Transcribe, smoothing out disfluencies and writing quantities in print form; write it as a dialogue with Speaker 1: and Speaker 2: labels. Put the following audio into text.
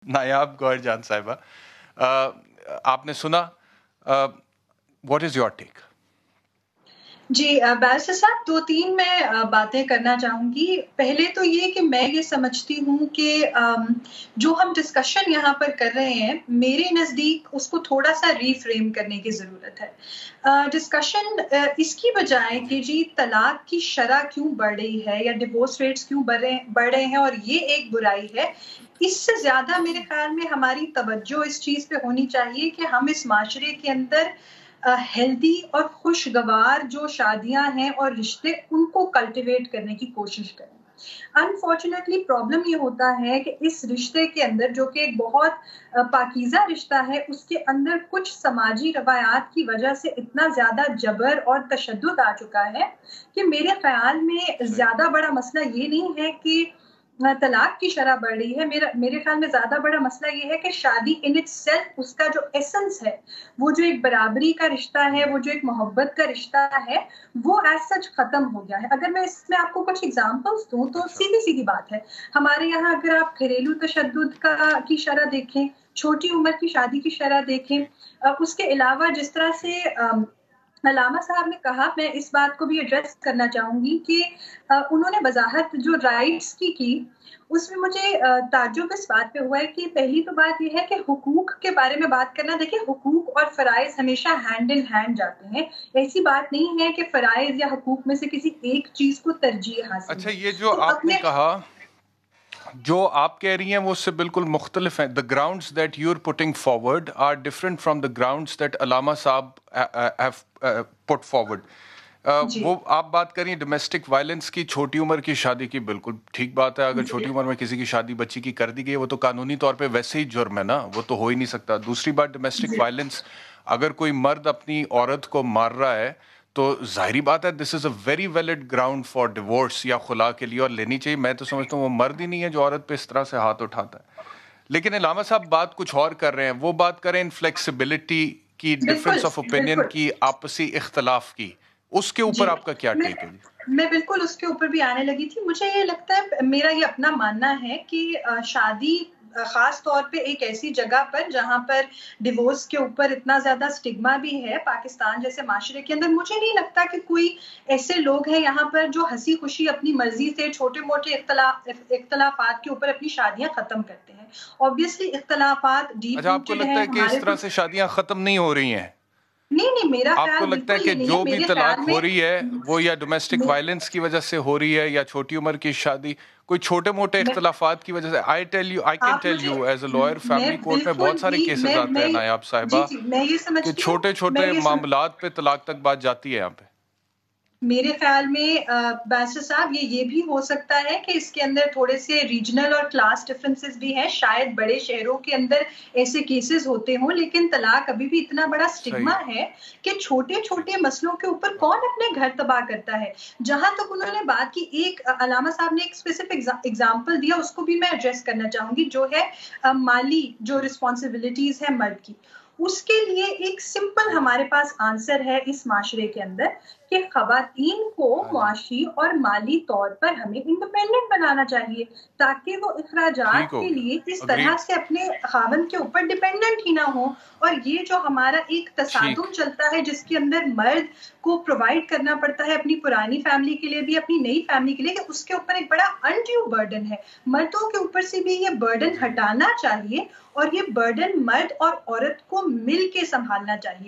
Speaker 1: नायाब गौहर जान साहिबा, आपने सुना, व्हाट इज योर टेक?
Speaker 2: जी बैरिस्टर साहब 2-3 मैं बातें करना चाहूँगी। पहले तो ये कि मैं ये समझती हूँ कि जो हम डिस्कशन यहाँ पर कर रहे हैं, मेरे नज़दीक उसको थोड़ा-सा रीफ्रेम करने की ज़रूरत है। डिस्कशन इसकी बजाय कि जी तलाक की शरह क्यों बढ़ रही है या डिवोर्स रेट्स क्यों बढ़ रहे हैं और ये एक बुराई है, इससे ज़्यादा मेरे ख़्याल में हमारी तवज्जो इस चीज़ पे होनी चाहिए कि हम इस माशरे के अंदर हेल्दी और खुशगवार जो शादियां हैं और रिश्ते उनको कल्टीवेट करने की कोशिश करें। अनफॉर्चुनेटली प्रॉब्लम ये होता है कि इस रिश्ते के अंदर जो कि एक बहुत पाकीज़ा रिश्ता है, उसके अंदर कुछ समाजी रवायात की वजह से इतना ज़्यादा जबर और तशद्दुद आ चुका है कि मेरे ख़्याल में ज़्यादा बड़ा मसला ये नहीं है कि तलाक की शरह बढ़ रही है। मेरे ख़्याल में ज़्यादा बड़ा मसला ये है कि शादी इन इटसेल्फ उसका जो एसेंस है, वो जो एक बराबरी का रिश्ता है, वो जो एक मोहब्बत का रिश्ता है, वो एज़ सच ख़त्म हो गया है। अगर मैं इसमें आपको कुछ एग्ज़ाम्पल्स दूँ तो
Speaker 1: अच्छा।
Speaker 2: सीधी-सीधी बात है। हमारे यहाँ अगर आप घरेलू तशद्दुद की शरह देखें, छोटी उम्र की शादी की शरह देखें, उसके अलावा जिस तरह से अलामा साहब ने कहा, मैं इस बात को भी एड्रेस करना चाहूँगी कि उन्होंने वज़ाहत जो राइट्स की, उसमें मुझे ताज्जुब इस बात पे हुआ है कि पहली तो बात ये है कि हुकूक के बारे में बात करना, देखिए हुकूक और फ़राइज़ हमेशा हैंड इन हैंड जाते हैं। ऐसी बात नहीं है कि फ़राइज़ या हुकूक में से किसी एक चीज़ को तरजीह हासिल
Speaker 1: अच्छा,
Speaker 2: है।
Speaker 1: ये जो
Speaker 2: तो
Speaker 1: आपने
Speaker 2: अपने
Speaker 1: कहा, जो आप कह रही हैं वो उससे बिल्कुल मुख्तलिफ हैं। The grounds that you are putting forward are different from the grounds that अलामा साहब हैव पुट फॉरवर्ड।
Speaker 2: जी,
Speaker 1: वो आप बात करें डोमेस्टिक वायलेंस की, छोटी उम्र की शादी की, बिल्कुल ठीक बात है। अगर
Speaker 2: जी,
Speaker 1: छोटी उम्र में किसी की शादी बच्ची की कर दी गई है, वो तो कानूनी तौर पे वैसे ही जुर्म है ना, वो तो हो ही नहीं सकता। दूसरी बात, डोमेस्टिक
Speaker 2: जी,
Speaker 1: वायलेंस, अगर कोई मर्द अपनी औरत को मार रहा है तो जाहिर बात है this is a very valid ground for divorce या खुला के लिए, और लेनी चाहिए। मैं तो समझता हूँ वो मर्द ही नहीं है जो औरत पे इस तरह से हाथ उठाता है। लेकिन अलामा साहब बात कुछ और कर रहे हैं। वो बात करें इनफ्लेक्सिबिलिटी की,
Speaker 2: बिल्कुल,
Speaker 1: डिफरेंस ऑफ ओपिनियन
Speaker 2: बिल्कुल।
Speaker 1: की, आपसी इख्तलाफ की। उसके
Speaker 2: जी,
Speaker 1: ऊपर आपका क्या
Speaker 2: मैं
Speaker 1: टेक है जी?
Speaker 2: मैं बिल्कुल उसके ऊपर भी आने लगी थी। मुझे ये लगता है, मेरा ये अपना मानना है कि शादी ख़ास तौर पे एक ऐसी जगह पर जहाँ पर डिवोर्स के ऊपर इतना ज़्यादा स्टिग्मा भी है, पाकिस्तान जैसे माशरे के अंदर, मुझे नहीं लगता कि कोई ऐसे लोग हैं यहाँ पर जो हँसी-खुशी अपनी मर्ज़ी से छोटे-मोटे इख्तलाफ़ात के ऊपर अपनी शादियाँ ख़त्म करते हैं। ऑब्वियसली इख्तलाफ़ात डीप
Speaker 1: अच्छा, आपको
Speaker 2: रूटेड
Speaker 1: लगता
Speaker 2: हैं,
Speaker 1: है कि इस
Speaker 2: हमारे
Speaker 1: तरह
Speaker 2: तो
Speaker 1: से शादियां खत्म नहीं हो रही हैं?
Speaker 2: नहीं, नहीं, मेरा
Speaker 1: आपको
Speaker 2: ख़्याल
Speaker 1: लगता है
Speaker 2: बिल्कुल
Speaker 1: कि
Speaker 2: ये नहीं है।
Speaker 1: जो भी
Speaker 2: मेरे
Speaker 1: तलाक
Speaker 2: ख़्याल
Speaker 1: हो
Speaker 2: में
Speaker 1: रही है वो या डोमेस्टिक
Speaker 2: मे
Speaker 1: वायलेंस की वजह से हो रही है या छोटी उम्र की शादी, कोई छोटे मोटे
Speaker 2: मैं
Speaker 1: इख्तलाफात की वजह से? आई कैन
Speaker 2: आप
Speaker 1: टेल
Speaker 2: मुझे
Speaker 1: यू एज अ लॉयर,
Speaker 2: मैं
Speaker 1: फैमिली कोर्ट में
Speaker 2: बिल्कुल
Speaker 1: बहुत सारे
Speaker 2: भी
Speaker 1: केसेस आते
Speaker 2: मैं
Speaker 1: हैं नायाब
Speaker 2: जी,
Speaker 1: साहिबा,
Speaker 2: जी, मैं ये
Speaker 1: कि
Speaker 2: समझती हूँ
Speaker 1: छोटे
Speaker 2: मैं
Speaker 1: छोटे
Speaker 2: ये सम
Speaker 1: मामलात पे तलाक तक बात जाती है यहाँ पे।
Speaker 2: मेरे ख़्याल में बैरिस्टर साहब ये भी हो सकता है कि इसके अंदर थोड़े से रीजनल और क्लास डिफरेंसेस भी हैं। शायद बड़े शहरों के अंदर ऐसे केसेस होते हों, लेकिन तलाक अभी भी इतना बड़ा
Speaker 1: सही
Speaker 2: स्टिग्मा
Speaker 1: है।
Speaker 2: है कि
Speaker 1: ठीक
Speaker 2: छोटे-छोटे
Speaker 1: है।
Speaker 2: मसलों के ऊपर
Speaker 1: ओके।
Speaker 2: कौन अपने घर तबाह करता है। जहाँ तक उन्होंने बात की, एक अलामा साहब ने एक स्पेसिफिक एग्ज़ाम्पल दिया, उसको भी मैं एड्रेस करना चाहूँगी, जो है माली जो रिस्पॉन्सिबिलिटीज़ है मर्द की। उसके लिए एक सिंपल हमारे पास आंसर है इस माशरे के अंदर कि ख़वातीन को
Speaker 1: हाँ जी।
Speaker 2: मुआशी और माली तौर पर हमें इंडिपेंडेंट बनाना चाहिए, ताकि वो
Speaker 1: ठीक
Speaker 2: इखराजात
Speaker 1: हो
Speaker 2: के
Speaker 1: गया।
Speaker 2: लिए इस तरह
Speaker 1: अग्रीड।
Speaker 2: से अपने ख़ावंद के ऊपर डिपेंडेंट ही ना हो। और ये जो हमारा एक
Speaker 1: ठीक।
Speaker 2: तसादुम चलता है जिसके अंदर मर्द को प्रोवाइड करना पड़ता है अपनी पुरानी फैमिली के लिए भी, अपनी नई फैमिली के लिए, कि उसके ऊपर एक बड़ा अनड्यू बर्डन है। मर्दों के ऊपर से भी ये बर्डन
Speaker 1: जी।
Speaker 2: हटाना चाहिए और ये बर्डन मर्द और औरत को मिल के सँभालना चाहिए।